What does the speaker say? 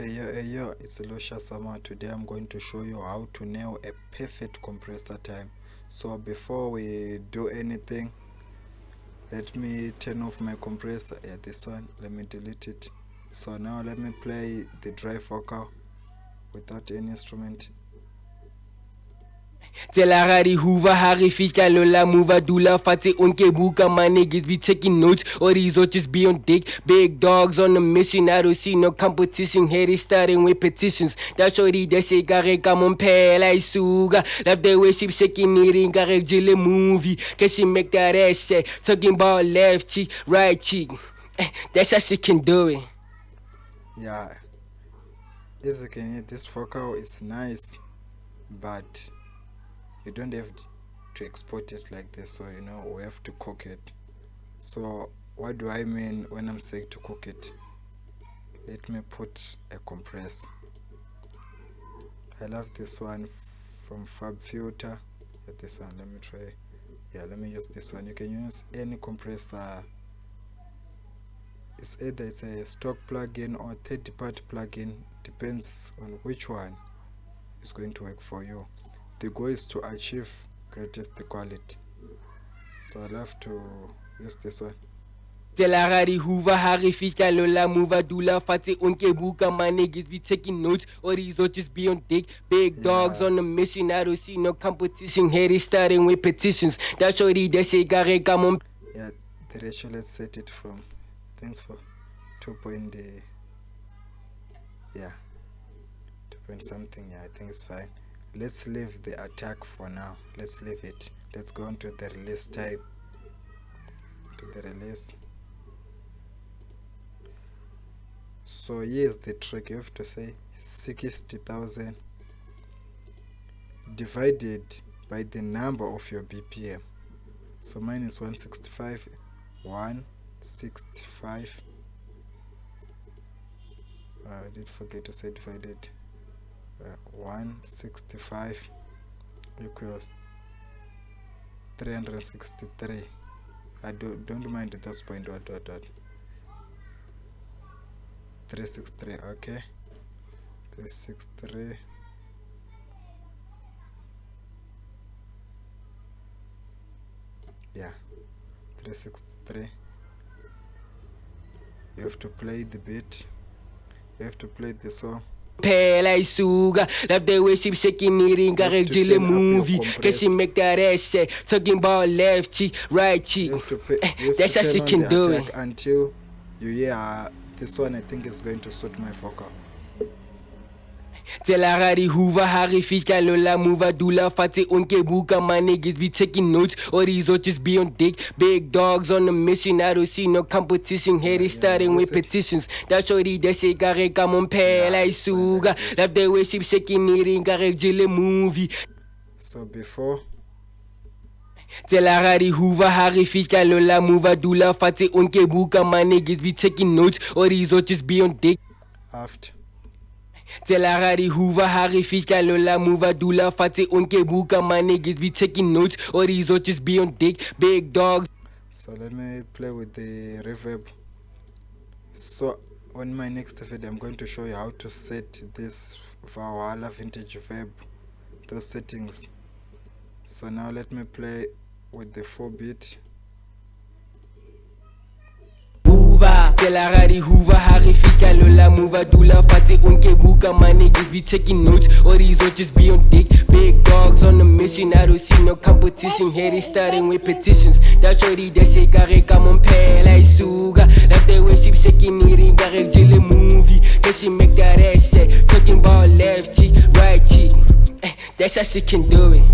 Hey yo, it's Lusha Sama. Today I'm going to show you how to nail a perfect compressor time. So before we do anything, let me turn off my compressor. Yeah, this one, let me delete it. So now let me play the dry vocal without any instrument. Tela gadi hoover ha re fika lola mover dula fatshe unke buka, my niggas be taking notes or these or just be on dick. Big dogs on the mission, I don't see no competition. Heady starting with petitions. That shorty that say gare come on pale I suga. Love the way she shaking it in gare jilly movie. Cause she make that ass say talking about left cheek, right cheek. That's how she can do it. Yeah, as you can hear, this vocal is nice, but you don't have to export it like this, so we have to cook it. So what do I mean when I'm saying to cook it? Let me put a compressor. I love this one from Fab Filter. Yeah, this one, let me try. Yeah, let me use this one. You can use any compressor. It's either it's a stock plugin or third-party plugin, depends on which one is going to work for you. The goal is to achieve greatest quality, so I love to use this one. Tela gadi hoover ha re fika lola mover dula fatshe unke buka, my niggas be taking notes or these or just be on dick. Big dogs on the mission, I don't see no competition. Heady starting with petitions. That shorty that say gare come on. Yeah, the ratio, let's set it from, thanks for 2 point, yeah, 2 point something. Yeah, I think it's fine. Let's leave the attack for now. Let's leave it. Let's go on to the release time. To the release. So here's the trick. You have to say 60,000 divided by the number of your BPM. So mine is 165. 165. I did forget to say divided. 165 equals 363. I don't mind those point dot 363. Okay, 363. Yeah, 363. You have to play the beat. You have to play the song. Pale I suga. Love the way she shaking it in gare jilly movie. Cause she make that ass say talking about left cheek, right cheek. That's how she can do it. Until you hear this one, I think is going to suit my vocal. Tela gadi hoover ha re fika lola mover dula fatshe unke buka, my niggas be taking notes or these or just be on dick. Big dogs on the mission, I don't see no competition. Heady starting with petitions. That shorty that say gare come on pale I suga. Love the way she shaking it in gare jilly movie. So before, Tela gadi hoover ha re fika lola mover dula fatshe unke buka, my niggas be taking notes or these or just be on dick. after, Tela gadi hoover ha re fika lola mover dula fatshe unke buka, my niggas be taking notes or these or just be on dick. Big dogs. so let me play with the reverb. So on my next video I'm going to show you how to set this Valhalla vintage verb, those settings. So now let me play with the 4-beat. Tela gadi hoover ha re fika lola mover dula fatshe unke buka, my niggas be taking notes or these or just be on dick. Big dogs on the mission, I don't see no competition. Heady starting with petitions. That shorty that say gare come on pale I suga. Love the way she shaking it in gare jilly movie. Cause she make that ass say talking about left cheek, right cheek. That's how she can do it.